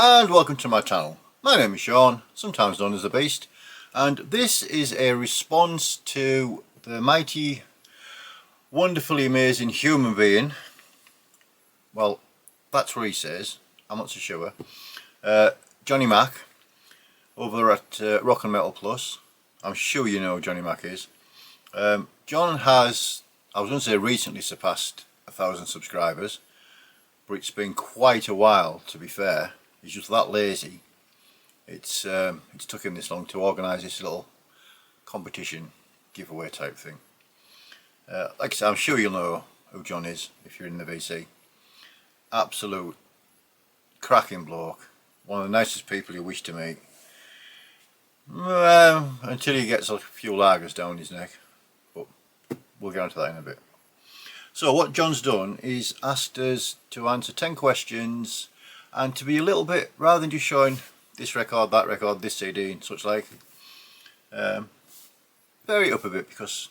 and welcome to my channel. My name is Sean, sometimes known as the Beast, and this is a response to the mighty, wonderfully amazing human being. Well, that's what he says, I'm not so sure. Johnny Mac over at Rock and Metal Plus. I'm sure you know who Johnny Mac is. John has, I was going to say recently, surpassed 1,000 subscribers, but it's been quite a while, to be fair. He's just that lazy. It's took him this long to organise this little competition giveaway type thing. Like I said, I'm sure you'll know who John is if you're in the VC. Absolute cracking bloke. One of the nicest people you wish to meet. Until he gets a few lagers down his neck. But we'll get onto that in a bit. So what John's done is asked us to answer 10 questions and to be a little bit, rather than just showing this record, that record, this CD and such like, vary it up a bit, because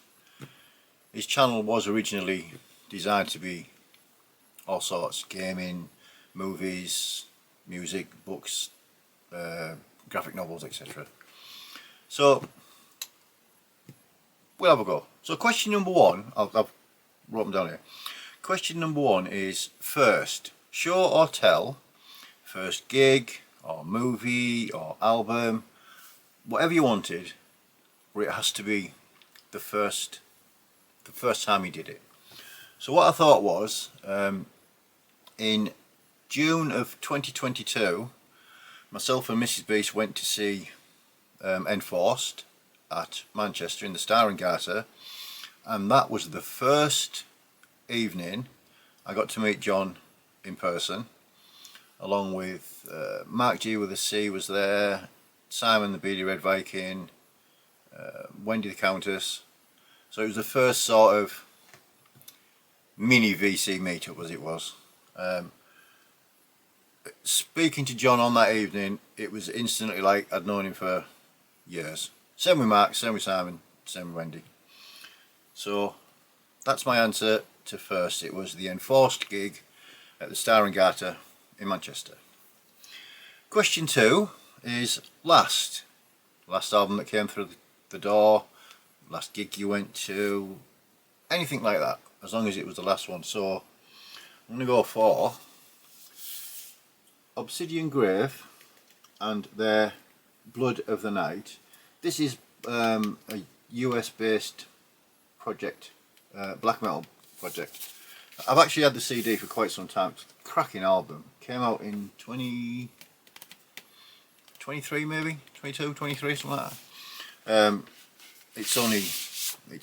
his channel was originally designed to be all sorts: gaming, movies, music, books, graphic novels, etc. So we'll have a go. So question number one, I've wrote them down here. Question number one is: first show or tell, first gig or movie or album, whatever you wanted, but it has to be the first time you did it. So what I thought was, in June of 2022, myself and Mrs. Beast went to see Enforced at Manchester in the Star and Garter, and that was the first evening I got to meet John in person, along with Mark G with a C was there, Simon the Beady Red Viking, Wendy the Countess. So it was the first sort of mini VC meetup, as it was. Speaking to John on that evening, it was instantly like I'd known him for years. Same with Mark, same with Simon, same with Wendy. So that's my answer to first. It was the Enforced gig at the Star and Garter in Manchester. Question two is last album that came through the door, last gig you went to, anything like that, as long as it was the last one. So I'm going to go for Obsidian Grave and their Blood of the Night. This is a US based project, black metal project. I've actually had the CD for quite some time. It's a cracking album. Came out in 2023 maybe? 22, 23, something like that. It's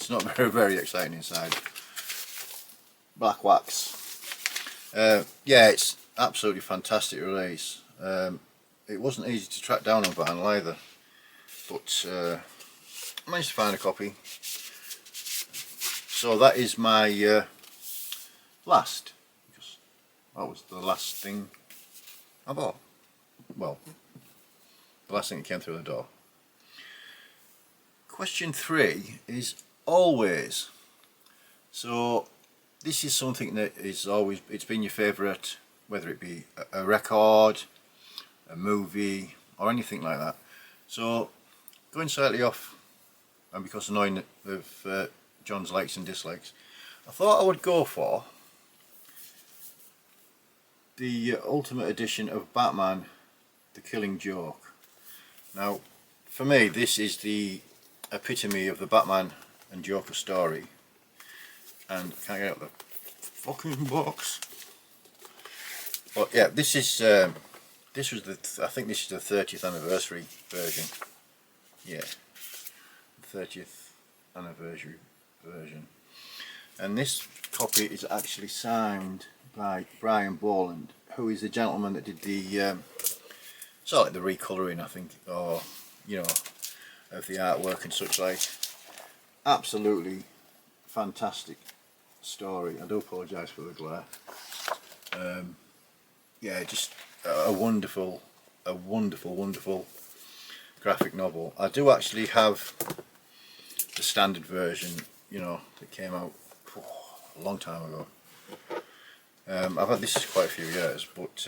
not very exciting inside. Black wax. Yeah, it's absolutely fantastic release. It wasn't easy to track down on vinyl either, but I managed to find a copy. So that is my last, because that was the last thing I bought. Well, the last thing that came through the door. Question three is always. So this is something that is always, it's been your favourite, whether it be a record, a movie or anything like that. So going slightly off, and because of John's likes and dislikes, I thought I would go for the Ultimate Edition of Batman The Killing Joke. Now, for me, this is the epitome of the Batman and Joker story. And I can't get out the fucking box. But yeah, this was I think this is the 30th anniversary version. Yeah, 30th anniversary version. And this copy is actually signed by Brian Boland, who is the gentleman that did the sort of like the recolouring, I think, or you know, of the artwork and such like. Absolutely fantastic story. I do apologise for the glare. Yeah, just a wonderful graphic novel. I do actually have the standard version, you know, that came out a long time ago. I've had this quite a few years, but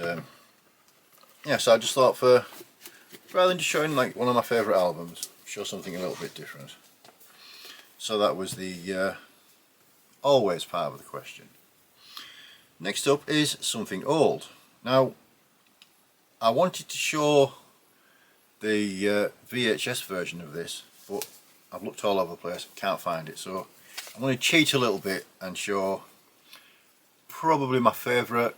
yeah, so I just thought rather than just showing like one of my favourite albums, show something a little bit different. So that was the always part of the question. Next up is something old. Now, I wanted to show the VHS version of this, but I've looked all over the place, can't find it, so I'm going to cheat a little bit and show probably my favourite,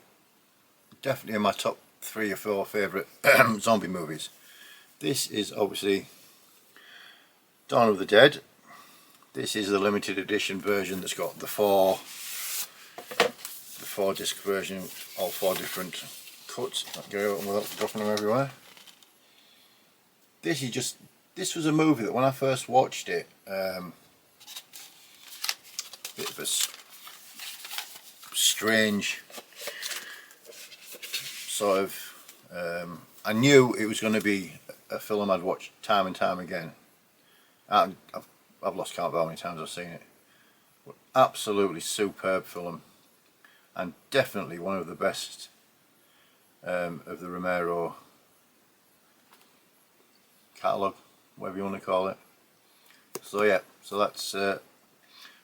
definitely in my top 3 or 4 favourite zombie movies. This is obviously Dawn of the Dead. This is the limited edition version that's got the 4 disc version, all 4 different cuts. I'll go out without dropping them everywhere. This was a movie that when I first watched it, bit of a strange sort of, I knew it was going to be a film I'd watch time and time again. I've lost count of how many times I've seen it. But absolutely superb film, and definitely one of the best of the Romero catalogue, whatever you want to call it. So yeah, so that's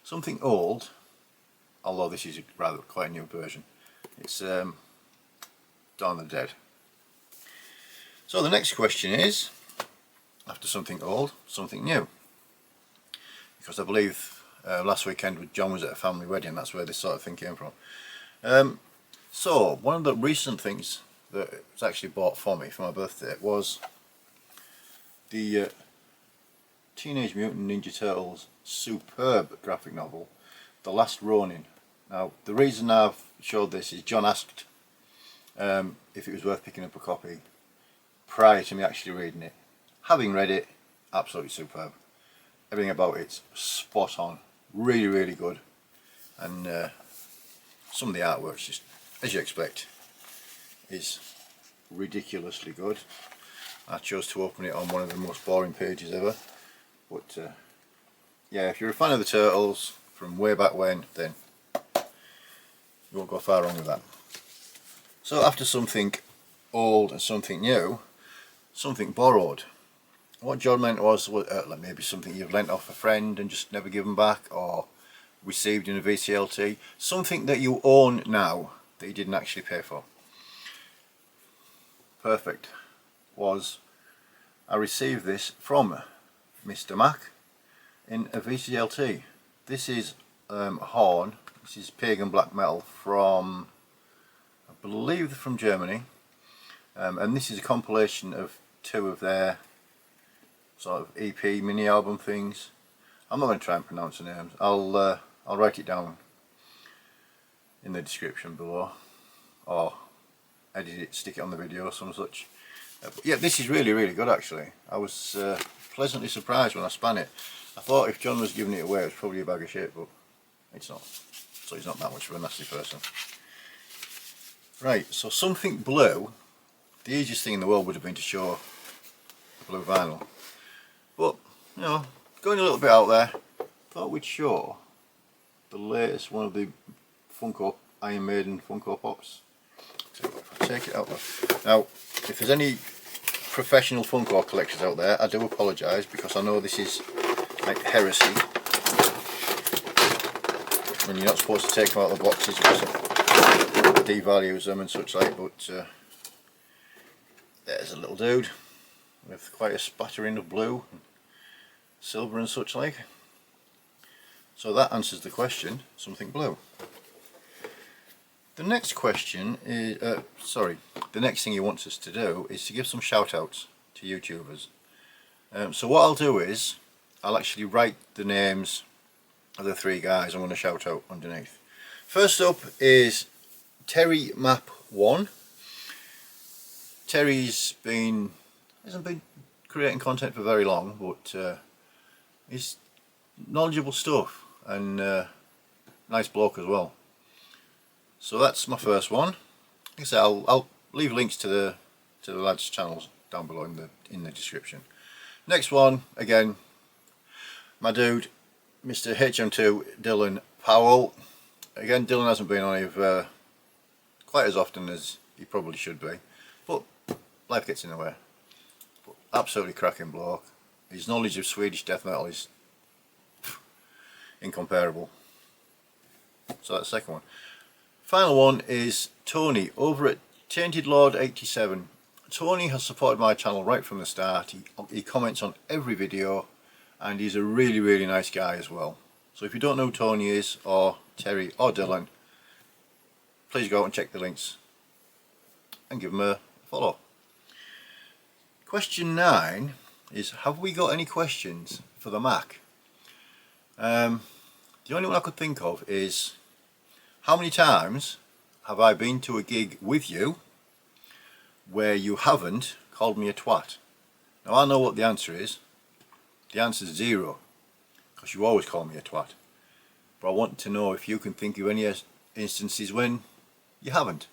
something old, although this is rather quite a new version. It's Dawn of the Dead. So the next question is, after something old, something new. Because I believe last weekend John was at a family wedding, that's where this sort of thing came from. So one of the recent things that was actually bought for me for my birthday was the Teenage Mutant Ninja Turtles superb graphic novel, The Last Ronin. Now the reason I've showed this is John asked if it was worth picking up a copy prior to me actually reading it. Having read it, absolutely superb. Everything about it's spot on, really really good, and some of the artwork's just, as you expect, is ridiculously good. I chose to open it on one of the most boring pages ever, but yeah, if you're a fan of the Turtles from way back when, then you won't go far wrong with that. So after something old and something new, something borrowed. What John meant was like maybe something you've lent off a friend and just never given back, or received in a VCLT, something that you own now that you didn't actually pay for. Perfect. Was I received this from Mr. Mac in a VCLT. This is Horn. This is Pagan Black Metal from, I believe, from Germany, and this is a compilation of 2 of their sort of EP mini album things. I'm not going to try and pronounce the names. I'll write it down in the description below, or edit it, stick it on the video or some such. But yeah, this is really really good actually. I was pleasantly surprised when I span it. I thought if John was giving it away it was probably a bag of shit, but it's not. So he's not that much of a nasty person. Right, so something blue. The easiest thing in the world would have been to show the blue vinyl, but you know, going a little bit out there, thought we'd show the latest one of the Funko Iron Maiden Funko Pops. So if I take it out there. Now, if there's any professional Funko collectors out there, I do apologise, because I know this is like heresy when you're not supposed to take them out of the boxes because it devalues them and such like, but there's a little dude with quite a spattering of blue, silver and such like. So that answers the question, something blue. The next question is, the next thing he wants us to do is to give some shout outs to YouTubers. So what I'll do is, I'll actually write the names of the 3 guys I'm going to shout out underneath. First up is Terry Map 1. Terry's hasn't been creating content for very long, but he's knowledgeable stuff, and nice bloke as well. So that's my first one. Like I say, I'll leave links to the lads' channels down below in the description. Next one, again, my dude, Mr. HM2 Dylan Powell. Again, Dylan hasn't been on here quite as often as he probably should be, but life gets in the way. But absolutely cracking bloke. His knowledge of Swedish death metal is incomparable. So that's the second one. Final one is Tony over at Tainted Lord 87. Tony has supported my channel right from the start. He comments on every video, and he's a really nice guy as well. So if you don't know who Tony is, or Terry or Dylan, please go out and check the links and give them a follow. Question 9 is, have we got any questions for the Mac? The only one I could think of is, how many times have I been to a gig with you where you haven't called me a twat? Now I know what the answer is. The answer is 0, because you always call me a twat. But I want to know if you can think of any instances when you haven't.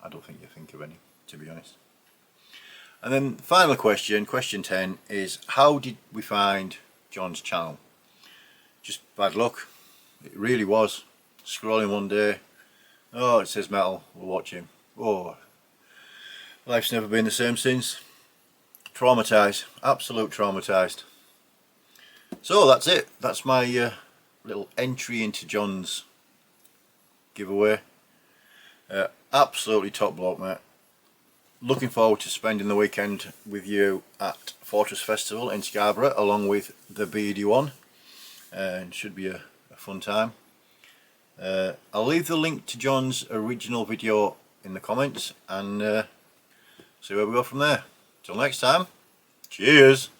I don't think you think of any, to be honest. And then final question, question 10, is how did we find John's channel? Just bad luck. It really was. Scrolling one day, oh, it says metal, we'll watch him. Oh, life's never been the same since. Traumatised, absolute traumatised. So that's it. That's my little entry into John's giveaway. Absolutely top bloke, mate. Looking forward to spending the weekend with you at Fortress Festival in Scarborough, along with the BD1, and should be a fun time. I'll leave the link to John's original video in the comments, and see where we go from there. Till next time, cheers!